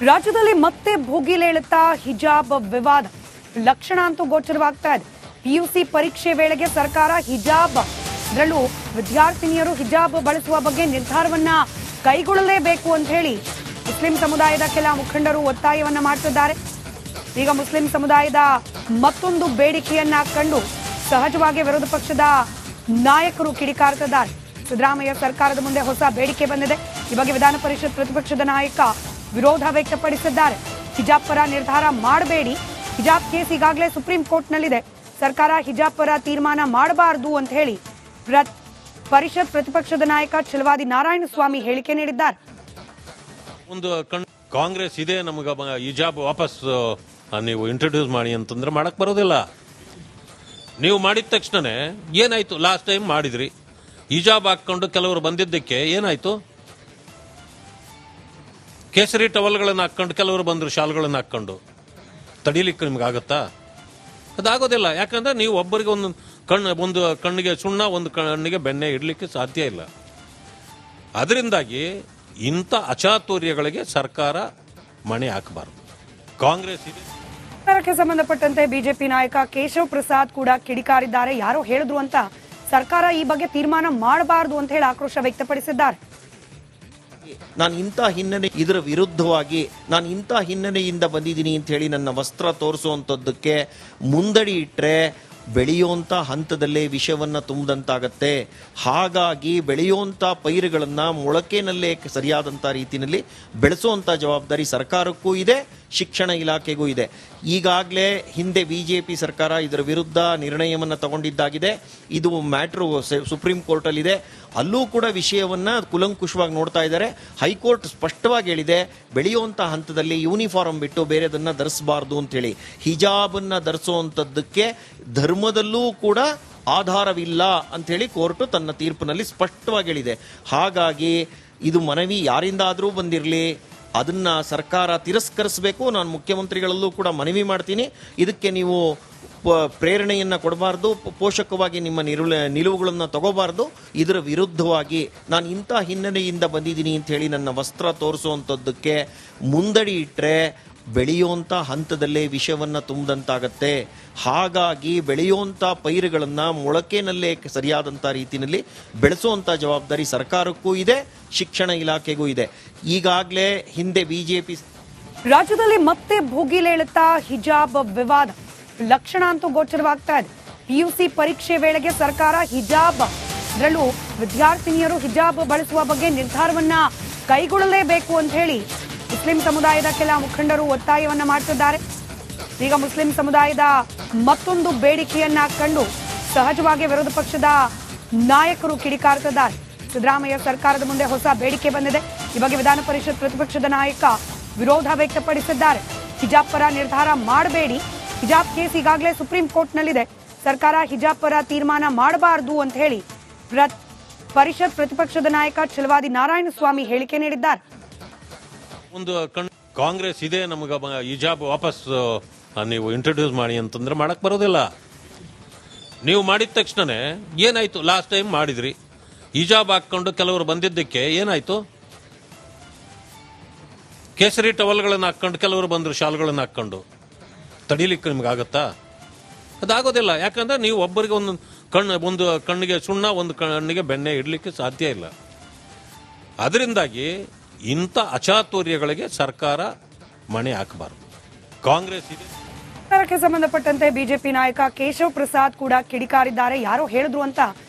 ರಾಜ್ಯದಲ್ಲಿ ಮತ್ತೆ ಭೋಗಿಲೇಳುತ್ತಾ ಹಿಜಾಬ್ ವಿವಾದ ಲಕ್ಷಣ ಅಂತೂ ಗೋಚರವಾಗ್ತಾ ಇದೆ. ಪಿಯುಸಿ ಪರೀಕ್ಷೆ ವೇಳೆಗೆ ಸರ್ಕಾರ ಹಿಜಾಬ್ ಅದರಲ್ಲೂ ವಿದ್ಯಾರ್ಥಿನಿಯರು ಹಿಜಾಬ್ ಬಳಸುವ ಬಗ್ಗೆ ನಿರ್ಧಾರವನ್ನ ಕೈಗೊಳ್ಳಲೇಬೇಕು ಅಂತ ಹೇಳಿ ಮುಸ್ಲಿಂ ಸಮುದಾಯದ ಕೆಲ ಮುಖಂಡರು ಒತ್ತಾಯವನ್ನ ಮಾಡ್ತಿದ್ದಾರೆ. ಈಗ ಮುಸ್ಲಿಂ ಸಮುದಾಯದ ಮತ್ತೊಂದು ಬೇಡಿಕೆಯನ್ನ ಕಂಡು ಸಹಜವಾಗಿ ವಿರೋಧ ಪಕ್ಷದ ನಾಯಕರು ಕಿಡಿಕಾರ್ತಿದ್ದಾರೆ. ಸಿದ್ದರಾಮಯ್ಯ ಸರ್ಕಾರದ ಮುಂದೆ ಹೊಸ ಬೇಡಿಕೆ ಬಂದಿದೆ. ಈ ಬಗ್ಗೆ ವಿಧಾನ ಪರಿಷತ್ ಪ್ರತಿಪಕ್ಷದ ನಾಯಕ ವಿರೋಧ ವ್ಯಕ್ತಪಡಿಸಿದ್ದಾರೆ. ಹಿಜಾಬ್ ಪರ ನಿರ್ಧಾರ ಮಾಡಬೇಡಿ, ಹಿಜಾಬ್ ಕೇಸ್ ಈಗಾಗಲೇ ಸುಪ್ರೀಂ ಕೋರ್ಟ್ನಲ್ಲಿದೆ, ಸರ್ಕಾರ ಹಿಜಾಬ್ ಪರ ತೀರ್ಮಾನ ಮಾಡಬಾರದು ಅಂತ ಹೇಳಿ ಪರಿಷತ್ ಪ್ರತಿಪಕ್ಷದ ನಾಯಕ ಛಲವಾದಿ ನಾರಾಯಣಸ್ವಾಮಿ ಹೇಳಿಕೆ ನೀಡಿದ್ದಾರೆ. ಒಂದು ಕಾಂಗ್ರೆಸ್ ಇದೆ ನಮಗೆ ಹಿಜಾಬ್ ವಾಪಸ್ ನೀವು ಇಂಟ್ರೊಡ್ಯೂಸ್ ಮಾಡಿ ಅಂತಂದ್ರೆ ಮಾಡಕ್ ಬರೋದಿಲ್ಲ. ನೀವು ಮಾಡಿದ ತಕ್ಷಣನೇ ಏನಾಯ್ತು, ಲಾಸ್ಟ್ ಟೈಮ್ ಮಾಡಿದ್ರಿ, ಹಿಜಾಬ್ ಹಾಕೊಂಡು ಕೆಲವರು ಬಂದಿದ್ದಕ್ಕೆ ಏನಾಯ್ತು, ಕೇಸರಿ ಟವಲ್ಗಳನ್ನು ಹಾಕೊಂಡು ಕೆಲವರು ಬಂದರು, ಶಾಲ್ಗಳನ್ನು ಹಾಕೊಂಡು ತಡೀಲಿಕ್ಕೆ ನಿಮ್ಗೆ ಆಗುತ್ತಾ? ಅದಾಗೋದಿಲ್ಲ. ಯಾಕಂದ್ರೆ ನೀವು ಒಬ್ಬರಿಗೆ ಒಂದು ಕಣ್ಣಿಗೆ ಸುಣ್ಣ, ಒಂದು ಕಣ್ಣಿಗೆ ಬೆಣ್ಣೆ ಇಡ್ಲಿಕ್ಕೆ ಸಾಧ್ಯ ಇಲ್ಲ. ಅದರಿಂದಾಗಿ ಇಂಥ ಅಚಾತುರ್ಯಗಳಿಗೆ ಸರ್ಕಾರ ಮಣೆ ಹಾಕಬಾರದು. ಕಾಂಗ್ರೆಸ್ ಇದೆ. ಸರ್ಕಾರಕ್ಕೆ ಸಂಬಂಧಪಟ್ಟಂತೆ ಬಿಜೆಪಿ ನಾಯಕ ಕೇಶವ್ ಪ್ರಸಾದ್ ಕೂಡ ಕಿಡಿಕಾರಿದ್ದಾರೆ. ಯಾರೋ ಹೇಳಿದ್ರು ಅಂತ ಸರ್ಕಾರ ಈ ಬಗ್ಗೆ ತೀರ್ಮಾನ ಮಾಡಬಾರದು ಅಂತ ಹೇಳಿ ಆಕ್ರೋಶ ವ್ಯಕ್ತಪಡಿಸಿದ್ದಾರೆ. ನಾನು ಇಂಥ ಹಿನ್ನೆಲೆ, ಇದರ ವಿರುದ್ಧವಾಗಿ ನಾನು ಇಂಥ ಹಿನ್ನೆಲೆಯಿಂದ ಬಂದಿದ್ದೀನಿ ಅಂತ ಹೇಳಿ ನನ್ನ ವಸ್ತ್ರ ತೋರಿಸುವಂಥದ್ದಕ್ಕೆ ಮುಂದಡಿ ಇಟ್ಟರೆ ಬೆಳೆಯುವಂಥ ಹಂತದಲ್ಲೇ ವಿಷವನ್ನು ತುಂಬಿದಂತಾಗತ್ತೆ. ಹಾಗಾಗಿ ಬೆಳೆಯುವಂಥ ಪೈರುಗಳನ್ನು ಮೊಳಕೆನಲ್ಲೇ ಸರಿಯಾದಂಥ ರೀತಿಯಲ್ಲಿ ಬೆಳೆಸುವಂಥ ಜವಾಬ್ದಾರಿ ಸರ್ಕಾರಕ್ಕೂ ಇದೆ, ಶಿಕ್ಷಣ ಇಲಾಖೆಗೂ ಇದೆ. ಈಗಾಗಲೇ ಹಿಂದೆ ಬಿಜೆಪಿ ಸರ್ಕಾರ ಇದರ ವಿರುದ್ಧ ನಿರ್ಣಯವನ್ನು ತಗೊಂಡಿದ್ದಾಗಿದೆ. ಇದು ಮ್ಯಾಟ್ರು ಸುಪ್ರೀಂ ಕೋರ್ಟಲ್ಲಿದೆ. ಅಲ್ಲೂ ಕೂಡ ವಿಷಯವನ್ನು ಕುಲಂಕುಷವಾಗಿ ನೋಡ್ತಾ ಇದ್ದಾರೆ. ಹೈಕೋರ್ಟ್ ಸ್ಪಷ್ಟವಾಗಿ ಹೇಳಿದೆ, ಬೆಳೆಯುವಂಥ ಹಂತದಲ್ಲಿ ಯೂನಿಫಾರ್ಮ್ ಬಿಟ್ಟು ಬೇರೆದನ್ನು ಧರಿಸಬಾರ್ದು ಅಂತೇಳಿ. ಹಿಜಾಬನ್ನು ಧರಿಸುವಂಥದ್ದಕ್ಕೆ ಧರ್ಮದಲ್ಲೂ ಕೂಡ ಆಧಾರವಿಲ್ಲ ಅಂಥೇಳಿ ಕೋರ್ಟು ತನ್ನ ತೀರ್ಪಿನಲ್ಲಿ ಸ್ಪಷ್ಟವಾಗಿ ಹೇಳಿದೆ. ಹಾಗಾಗಿ ಇದು ಮನವಿ ಯಾರಿಂದಾದರೂ ಬಂದಿರಲಿ, ಅದನ್ನು ಸರ್ಕಾರ ತಿರಸ್ಕರಿಸಬೇಕು. ನಾನು ಮುಖ್ಯಮಂತ್ರಿಗಳಲ್ಲೂ ಕೂಡ ಮನವಿ ಮಾಡ್ತೀನಿ, ಇದಕ್ಕೆ ನೀವು ಪ್ರೇರಣೆಯನ್ನು ಕೊಡಬಾರ್ದು, ಪೋಷಕವಾಗಿ ನಿಮ್ಮ ನಿಲುವುಗಳನ್ನು ತಗೋಬಾರ್ದು. ಇದರ ವಿರುದ್ಧವಾಗಿ ನಾನು ಇಂಥ ಹಿನ್ನೆಲೆಯಿಂದ ಬಂದಿದ್ದೀನಿ ಅಂತ ಹೇಳಿ ನನ್ನ ವಸ್ತ್ರ ತೋರಿಸುವಂಥದ್ದಕ್ಕೆ ಮುಂದಡಿ ಇಟ್ಟರೆ ಬೆಳೆಯುವಂಥ ಹಂತದಲ್ಲೇ ವಿಷವನ್ನು ತುಂಬಿದಂತಾಗತ್ತೆ. ಹಾಗಾಗಿ ಬೆಳೆಯುವಂಥ ಪೈರುಗಳನ್ನು ಮೊಳಕೆನಲ್ಲೇ ಸರಿಯಾದಂಥ ರೀತಿಯಲ್ಲಿ ಬೆಳೆಸುವಂಥ ಜವಾಬ್ದಾರಿ ಸರ್ಕಾರಕ್ಕೂ ಇದೆ, ಶಿಕ್ಷಣ ಇಲಾಖೆಗೂ ಇದೆ. ಈಗಾಗಲೇ ಹಿಂದೆ ಬಿಜೆಪಿ ರಾಜ್ಯದಲ್ಲಿ ಮತ್ತೆ ಭೋಗಿಲೇಳುತ್ತಾ ಹಿಜಾಬ್ ವಿವಾದ ಲಕ್ಷಣ ಅಂತೂ ಗೋಚರವಾಗ್ತಾ ಇದೆ. ಪಿಯುಸಿ ಪರೀಕ್ಷೆ ವೇಳೆಗೆ ಸರ್ಕಾರ ಹಿಜಾಬ್ ಅದರಲ್ಲೂ ವಿದ್ಯಾರ್ಥಿನಿಯರು ಹಿಜಾಬ್ ಬಳಸುವ ಬಗ್ಗೆ ನಿರ್ಧಾರವನ್ನ ಕೈಗೊಳ್ಳಲೇಬೇಕು ಅಂತ ಹೇಳಿ ಮುಸ್ಲಿಂ ಸಮುದಾಯದ ಕೆಲ ಮುಖಂಡರು ಒತ್ತಾಯವನ್ನ ಮಾಡ್ತಿದ್ದಾರೆ. ಈಗ ಮುಸ್ಲಿಂ ಸಮುದಾಯದ ಮತ್ತೊಂದು ಬೇಡಿಕೆಯನ್ನ ಕಂಡು ಸಹಜವಾಗಿ ವಿರೋಧ ಪಕ್ಷದ ನಾಯಕರು ಕಿಡಿಕಾರ್ತಿದ್ದಾರೆ. ಸಿದ್ದರಾಮಯ್ಯ ಸರ್ಕಾರದ ಮುಂದೆ ಹೊಸ ಬೇಡಿಕೆ ಬಂದಿದೆ. ಈ ಬಗ್ಗೆ ವಿಧಾನ ಪರಿಷತ್ ಪ್ರತಿಪಕ್ಷದ ನಾಯಕ ವಿರೋಧ ವ್ಯಕ್ತಪಡಿಸಿದ್ದಾರೆ. ಹಿಜಾಬ್ ಪರ ನಿರ್ಧಾರ ಮಾಡಬೇಡಿ, ಹಿಜಾಬ್ ಕೇಸ್ ಈಗಾಗಲೇ ಸುಪ್ರೀಂ ಕೋರ್ಟ್ನಲ್ಲಿದೆ, ಸರ್ಕಾರ ಹಿಜಾಬ್ ಪರ ತೀರ್ಮಾನ ಮಾಡಬಾರದು ಅಂತ ಹೇಳಿ ಪರಿಷತ್ ಪ್ರತಿಪಕ್ಷದ ನಾಯಕ ಛಲವಾದಿ ನಾರಾಯಣಸ್ವಾಮಿ ಹೇಳಿಕೆ ನೀಡಿದ್ದಾರೆ. ಒಂದು ಕಾಂಗ್ರೆಸ್ ಇದೆ ನಮಗೆ ಹಿಜಾಬ್ ವಾಪಸ್ ನೀವು ಇಂಟ್ರೊಡ್ಯೂಸ್ ಮಾಡಿ ಅಂತಂದ್ರೆ ಮಾಡಕ್ ಬರೋದಿಲ್ಲ. ನೀವು ಮಾಡಿದ ತಕ್ಷಣನೇ ಏನಾಯ್ತು, ಲಾಸ್ಟ್ ಟೈಮ್ ಮಾಡಿದ್ರಿ, ಹಿಜಾಬ್ ಹಾಕೊಂಡು ಕೆಲವರು ಬಂದಿದ್ದಕ್ಕೆ ಏನಾಯ್ತು, ಕೇಸರಿ ಟವಲ್ಗಳನ್ನು ಹಾಕೊಂಡು ಕೆಲವರು ಬಂದರು, ಶಾಲ್ಗಳನ್ನು ಹಾಕೊಂಡು ತಡೀಲಿಕ್ಕೆ ನಿಮ್ಗೆ ಆಗುತ್ತಾ? ಅದಾಗೋದಿಲ್ಲ. ಯಾಕಂದ್ರೆ ನೀವು ಒಬ್ಬರಿಗೆ ಒಂದು ಕಣ್ಣಿಗೆ ಸುಣ್ಣ, ಒಂದು ಕಣ್ಣಿಗೆ ಬೆಣ್ಣೆ ಇಡ್ಲಿಕ್ಕೆ ಸಾಧ್ಯ ಇಲ್ಲ. ಅದರಿಂದಾಗಿ ಇಂಥ ಅಚಾತುರ್ಯಗಳಿಗೆ ಸರ್ಕಾರ ಮಣೆ ಹಾಕಬಾರದು. ಕಾಂಗ್ರೆಸ್ ಇದೆ. ಸರ್ಕಾರಕ್ಕೆ ಸಂಬಂಧಪಟ್ಟಂತೆ ಬಿಜೆಪಿ ನಾಯಕ ಕೇಶವ್ ಪ್ರಸಾದ್ ಕೂಡ ಕಿಡಿಕಾರಿದ್ದಾರೆ. ಯಾರೋ ಹೇಳಿದ್ರು ಅಂತ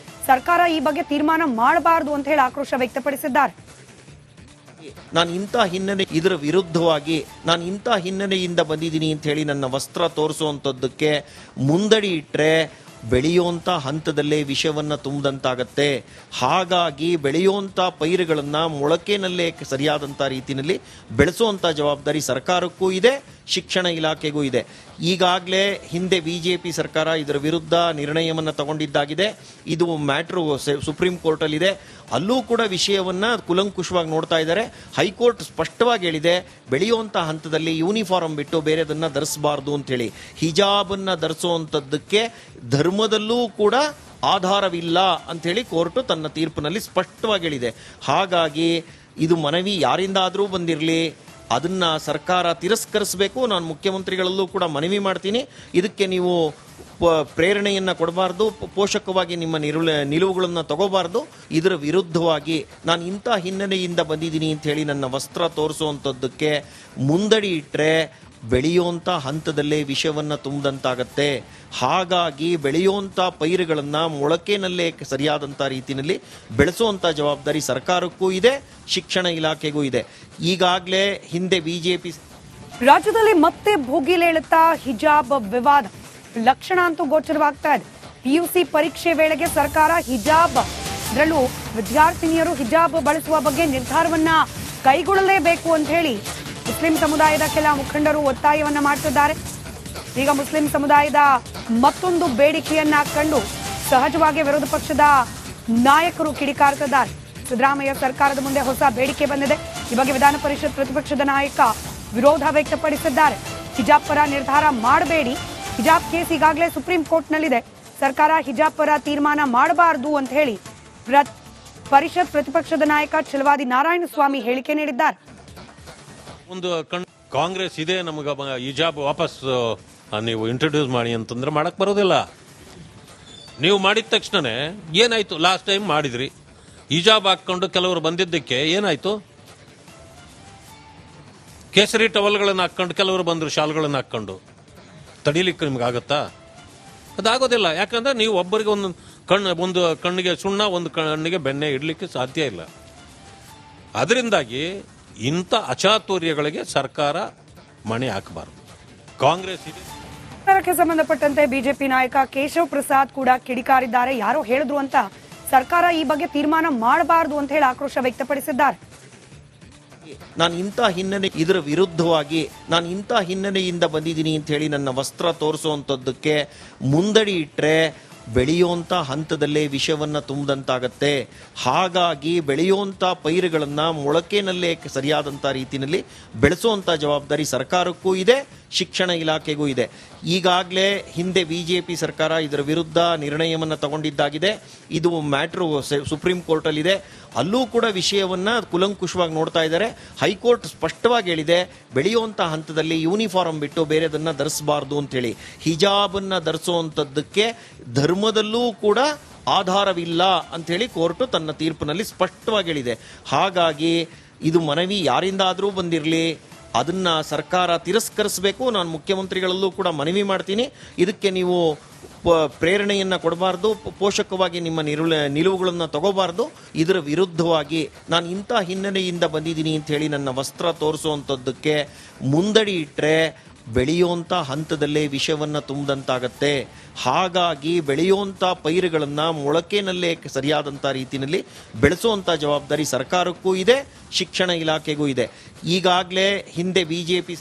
ಸರ್ಕಾರ ಈ ಬಗ್ಗೆ ತೀರ್ಮಾನ ಮಾಡಬಾರದು ಅಂತ ಹೇಳಿ ಆಕ್ರೋಶ ವ್ಯಕ್ತಪಡಿಸಿದ್ದಾರೆ. ನಾನು ಇಂಥ ಹಿನ್ನೆಲೆ, ಇದರ ವಿರುದ್ಧವಾಗಿ ನಾನು ಇಂಥ ಹಿನ್ನೆಲೆಯಿಂದ ಬಂದಿದ್ದೀನಿ ಅಂತ ಹೇಳಿ ನನ್ನ ವಸ್ತ್ರ ತೋರಿಸುವಂಥದ್ದಕ್ಕೆ ಮುಂದಡಿ ಇಟ್ಟರೆ ಬೆಳೆಯುವಂಥ ಹಂತದಲ್ಲೇ ವಿಷವನ್ನು ತುಂಬಿದಂತಾಗತ್ತೆ. ಹಾಗಾಗಿ ಬೆಳೆಯುವಂಥ ಪೈರುಗಳನ್ನು ಮೊಳಕೆನಲ್ಲೇ ಸರಿಯಾದಂಥ ರೀತಿಯಲ್ಲಿ ಬೆಳೆಸುವಂಥ ಜವಾಬ್ದಾರಿ ಸರ್ಕಾರಕ್ಕೂ ಇದೆ, ಶಿಕ್ಷಣ ಇಲಾಖೆಗೂ ಇದೆ. ಈಗಾಗಲೇ ಹಿಂದೆ ಬಿಜೆಪಿ ಸರ್ಕಾರ ಇದರ ವಿರುದ್ಧ ನಿರ್ಣಯವನ್ನು ತಗೊಂಡಿದ್ದಾಗಿದೆ. ಇದು ಮ್ಯಾಟ್ರು ಸುಪ್ರೀಂ ಕೋರ್ಟಲ್ಲಿದೆ. ಅಲ್ಲೂ ಕೂಡ ವಿಷಯವನ್ನು ಕುಲಂಕುಷವಾಗಿ ನೋಡ್ತಾ ಇದ್ದಾರೆ. ಹೈಕೋರ್ಟ್ ಸ್ಪಷ್ಟವಾಗಿ ಹೇಳಿದೆ, ಬೆಳೆಯುವಂಥ ಹಂತದಲ್ಲಿ ಯೂನಿಫಾರ್ಮ್ ಬಿಟ್ಟು ಬೇರೆದನ್ನು ಧರಿಸಬಾರ್ದು ಅಂತೇಳಿ. ಹಿಜಾಬನ್ನು ಧರಿಸುವಂಥದ್ದಕ್ಕೆ ಧರ್ಮದಲ್ಲೂ ಕೂಡ ಆಧಾರವಿಲ್ಲ ಅಂಥೇಳಿ ಕೋರ್ಟು ತನ್ನ ತೀರ್ಪಿನಲ್ಲಿ ಸ್ಪಷ್ಟವಾಗಿ ಹೇಳಿದೆ. ಹಾಗಾಗಿ ಇದು ಮನವಿ ಯಾರಿಂದಾದರೂ ಬಂದಿರಲಿ, ಅದನ್ನ ಸರ್ಕಾರ ತಿರಸ್ಕರಿಸಬೇಕು. ನಾನು ಮುಖ್ಯಮಂತ್ರಿಗಳಲ್ಲೂ ಕೂಡ ಮನವಿ ಮಾಡ್ತೀನಿ. ಇದಕ್ಕೆ ನೀವು ಪ್ರೇರಣೆಯನ್ನ ಕೊಡಬಾರ್ದು, ಪೋಷಕವಾಗಿ ನಿಮ್ಮ ನಿಲುವುಗಳನ್ನು ತಗೋಬಾರ್ದು. ಇದರ ವಿರುದ್ಧವಾಗಿ ನಾನು ಇಂಥ ಹಿನ್ನೆಲೆಯಿಂದ ಬಂದಿದ್ದೀನಿ ಅಂತ ಹೇಳಿ ನನ್ನ ವಸ್ತ್ರ ತೋರಿಸುವಂಥದ್ದಕ್ಕೆ ಮುಂದಡಿ ಇಟ್ಟರೆ ಬೆಳೆಯುವಂಥ ಹಂತದಲ್ಲೇ ವಿಷವನ್ನು ತುಂಬಿದಂತಾಗತ್ತೆ. ಹಾಗಾಗಿ ಬೆಳೆಯುವಂಥ ಪೈರುಗಳನ್ನು ಮೊಳಕೆನಲ್ಲೇ ಸರಿಯಾದಂಥ ರೀತಿಯಲ್ಲಿ ಬೆಳೆಸುವಂಥ ಜವಾಬ್ದಾರಿ ಸರ್ಕಾರಕ್ಕೂ ಇದೆ, ಶಿಕ್ಷಣ ಇಲಾಖೆಗೂ ಇದೆ. ಈಗಾಗಲೇ ಹಿಂದೆ ಬಿಜೆಪಿ ರಾಜ್ಯದಲ್ಲಿ ಮತ್ತೆ ಭೋಗಿಲೇಳುತ್ತಾ ಹಿಜಾಬ್ ವಿವಾದ ಲಕ್ಷಣ ಅಂತೂ ಗೋಚರವಾಗ್ತಾ ಇದೆ. ಪಿಯುಸಿ ಪರೀಕ್ಷೆ ವೇಳೆಗೆ ಸರ್ಕಾರ ಹಿಜಾಬ್ ಅದರಲ್ಲೂ ವಿದ್ಯಾರ್ಥಿನಿಯರು ಹಿಜಾಬ್ ಬಳಸುವ ಬಗ್ಗೆ ನಿರ್ಧಾರವನ್ನ ಕೈಗೊಳ್ಳಲೇಬೇಕು ಅಂತ ಹೇಳಿ ಮುಸ್ಲಿಂ ಸಮುದಾಯದ ಕೆಲ ಮುಖಂಡರು ಒತ್ತಾಯವನ್ನ ಮಾಡ್ತಿದ್ದಾರೆ. ಈಗ ಮುಸ್ಲಿಂ ಸಮುದಾಯದ ಮತ್ತೊಂದು ಬೇಡಿಕೆಯನ್ನ ಕಂಡು ಸಹಜವಾಗಿ ವಿರೋಧ ಪಕ್ಷದ ನಾಯಕರು ಕಿಡಿಕಾರ್ತಿದ್ದಾರೆ. ಸಿದ್ದರಾಮಯ್ಯ ಸರ್ಕಾರದ ಮುಂದೆ ಹೊಸ ಬೇಡಿಕೆ ಬಂದಿದೆ. ಈ ಬಗ್ಗೆ ವಿಧಾನ ಪರಿಷತ್ ಪ್ರತಿಪಕ್ಷದ ನಾಯಕ ವಿರೋಧ ವ್ಯಕ್ತಪಡಿಸಿದ್ದಾರೆ. ಹಿಜಾಬ್ ಪರ ನಿರ್ಧಾರ ಮಾಡಬೇಡಿ, ಹಿಜಾಬ್ ಕೇಸ್ ಈಗಾಗಲೇ ಸುಪ್ರೀಂ ಕೋರ್ಟ್ನಲ್ಲಿದೆ, ಸರ್ಕಾರ ಹಿಜಾಬ್ ಪರ ತೀರ್ಮಾನ ಮಾಡಬಾರದು ಅಂತ ಹೇಳಿ ಪರಿಷತ್ ಪ್ರತಿಪಕ್ಷದ ನಾಯಕ ಛಲವಾದಿ ನಾರಾಯಣಸ್ವಾಮಿ ಹೇಳಿಕೆ ನೀಡಿದ್ದಾರೆ. ಒಂದು ಕಾಂಗ್ರೆಸ್ ಇದೆ ನಮಗೆ ಹಿಜಾಬ್ ವಾಪಸ್ ನೀವು ಇಂಟ್ರೊಡ್ಯೂಸ್ ಮಾಡಿ ಅಂತಂದ್ರೆ ಮಾಡಕ್ ಬರೋದಿಲ್ಲ. ನೀವು ಮಾಡಿದ ತಕ್ಷಣನೇ ಏನಾಯ್ತು, ಲಾಸ್ಟ್ ಟೈಮ್ ಮಾಡಿದ್ರಿ ಹಿಜಾಬ್ ಹಾಕೊಂಡು ಕೆಲವರು ಬಂದಿದ್ದಕ್ಕೆ ಏನಾಯ್ತು, ಕೇಸರಿ ಟವಲ್ಗಳನ್ನು ಹಾಕೊಂಡು ಕೆಲವರು ಬಂದರು ಶಾಲ್ಗಳನ್ನು ಹಾಕೊಂಡು. ತಡೀಲಿಕ್ಕೆ ನಿಮ್ಗಾಗತ್ತಾ? ಅದಾಗೋದಿಲ್ಲ. ಯಾಕಂದ್ರೆ ನೀವು ಒಬ್ಬರಿಗೆ ಒಂದು ಕಣ್ಣಿಗೆ ಸುಣ್ಣ, ಒಂದು ಕಣ್ಣಿಗೆ ಬೆಣ್ಣೆ ಇಡ್ಲಿಕ್ಕೆ ಸಾಧ್ಯ ಇಲ್ಲ. ಅದರಿಂದಾಗಿ ಇಂಥ ಅಚಾತುರ್ಯಗಳಿಗೆ ಸರ್ಕಾರ ಮಣೆ ಹಾಕಬಾರದು. ಕಾಂಗ್ರೆಸ್ ಇದೆ. ಸರ್ಕಾರಕ್ಕೆ ಸಂಬಂಧಪಟ್ಟಂತೆ ಬಿಜೆಪಿ ನಾಯಕ ಕೇಶವ್ ಪ್ರಸಾದ್ ಕೂಡ ಕಿಡಿಕಾರಿದ್ದಾರೆ. ಯಾರೋ ಹೇಳಿದ್ರು ಅಂತ ಸರ್ಕಾರ ಈ ಬಗ್ಗೆ ತೀರ್ಮಾನ ಮಾಡಬಾರದು ಅಂತ ಹೇಳಿ ಆಕ್ರೋಶ ವ್ಯಕ್ತಪಡಿಸಿದ್ದಾರೆ. ನಾನು ಇಂಥ ಇದರ ವಿರುದ್ಧವಾಗಿ ನಾನು ಇಂಥ ಹಿನ್ನೆಲೆಯಿಂದ ಬಂದಿದ್ದೀನಿ ಅಂತ ಹೇಳಿ ನನ್ನ ವಸ್ತ್ರ ತೋರಿಸುವಂಥದ್ದಕ್ಕೆ ಮುಂದಡಿ ಇಟ್ಟರೆ ಬೆಳೆಯುವಂಥ ಹಂತದಲ್ಲೇ ವಿಷವನ್ನು ತುಂಬಿದಂತಾಗತ್ತೆ. ಹಾಗಾಗಿ ಬೆಳೆಯುವಂಥ ಪೈರುಗಳನ್ನು ಮೊಳಕೆನಲ್ಲೇ ಸರಿಯಾದಂಥ ರೀತಿಯಲ್ಲಿ ಬೆಳೆಸುವಂಥ ಜವಾಬ್ದಾರಿ ಸರ್ಕಾರಕ್ಕೂ ಇದೆ, ಶಿಕ್ಷಣ ಇಲಾಖೆಗೂ ಇದೆ. ಈಗಾಗಲೇ ಹಿಂದೆ ಬಿಜೆಪಿ ಸರ್ಕಾರ ಇದರ ವಿರುದ್ಧ ನಿರ್ಣಯವನ್ನು ತಗೊಂಡಿದ್ದಾಗಿದೆ. ಇದು ಮ್ಯಾಟ್ರು ಸುಪ್ರೀಂ ಕೋರ್ಟಲ್ಲಿದೆ. ಅಲ್ಲೂ ಕೂಡ ವಿಷಯವನ್ನು ಕುಲಂಕುಷವಾಗಿ ನೋಡ್ತಾ ಇದ್ದಾರೆ. ಹೈಕೋರ್ಟ್ ಸ್ಪಷ್ಟವಾಗಿ ಹೇಳಿದೆ, ಬೆಳೆಯುವಂಥ ಹಂತದಲ್ಲಿ ಯೂನಿಫಾರ್ಮ್ ಬಿಟ್ಟು ಬೇರೆದನ್ನು ಧರಿಸಬಾರ್ದು ಅಂತೇಳಿ. ಹಿಜಾಬನ್ನು ಧರಿಸುವಂಥದ್ದಕ್ಕೆ ಧರ್ಮದಲ್ಲೂ ಕೂಡ ಆಧಾರವಿಲ್ಲ ಅಂಥೇಳಿ ಕೋರ್ಟು ತನ್ನ ತೀರ್ಪಿನಲ್ಲಿ ಸ್ಪಷ್ಟವಾಗಿ ಹೇಳಿದೆ. ಹಾಗಾಗಿ ಇದು ಮನವಿ ಯಾರಿಂದಾದರೂ ಬಂದಿರಲಿ, ಅದನ್ನ ಸರ್ಕಾರ ತಿರಸ್ಕರಿಸಬೇಕು. ನಾನು ಮುಖ್ಯಮಂತ್ರಿಗಳಲ್ಲೂ ಕೂಡ ಮನವಿ ಮಾಡ್ತೀನಿ. ಇದಕ್ಕೆ ನೀವು ಪ್ರೇರಣೆಯನ್ನ ಕೊಡಬಾರ್ದು, ಪೋಷಕವಾಗಿ ನಿಮ್ಮ ನಿಲುವುಗಳನ್ನು ತಗೋಬಾರ್ದು. ಇದರ ವಿರುದ್ಧವಾಗಿ ನಾನು ಇಂಥ ಹಿನ್ನೆಲೆಯಿಂದ ಬಂದಿದ್ದೀನಿ ಅಂತ ಹೇಳಿ ನನ್ನ ವಸ್ತ್ರ ತೋರಿಸುವಂಥದ್ದಕ್ಕೆ ಮುಂದಡಿ ಇಟ್ಟರೆ ಬೆಳೆಯುವಂಥ ಹಂತದಲ್ಲೇ ವಿಷವನ್ನು ತುಂಬಿದಂತಾಗತ್ತೆ. ಹಾಗಾಗಿ ಬೆಳೆಯುವಂಥ ಪೈರುಗಳನ್ನು ಮೊಳಕೆನಲ್ಲೇ ಸರಿಯಾದಂಥ ರೀತಿಯಲ್ಲಿ ಬೆಳೆಸುವಂಥ ಜವಾಬ್ದಾರಿ ಸರ್ಕಾರಕ್ಕೂ ಇದೆ, ಶಿಕ್ಷಣ ಇಲಾಖೆಗೂ ಇದೆ. ಈಗಾಗಲೇ ಹಿಂದೆ ಬಿಜೆಪಿ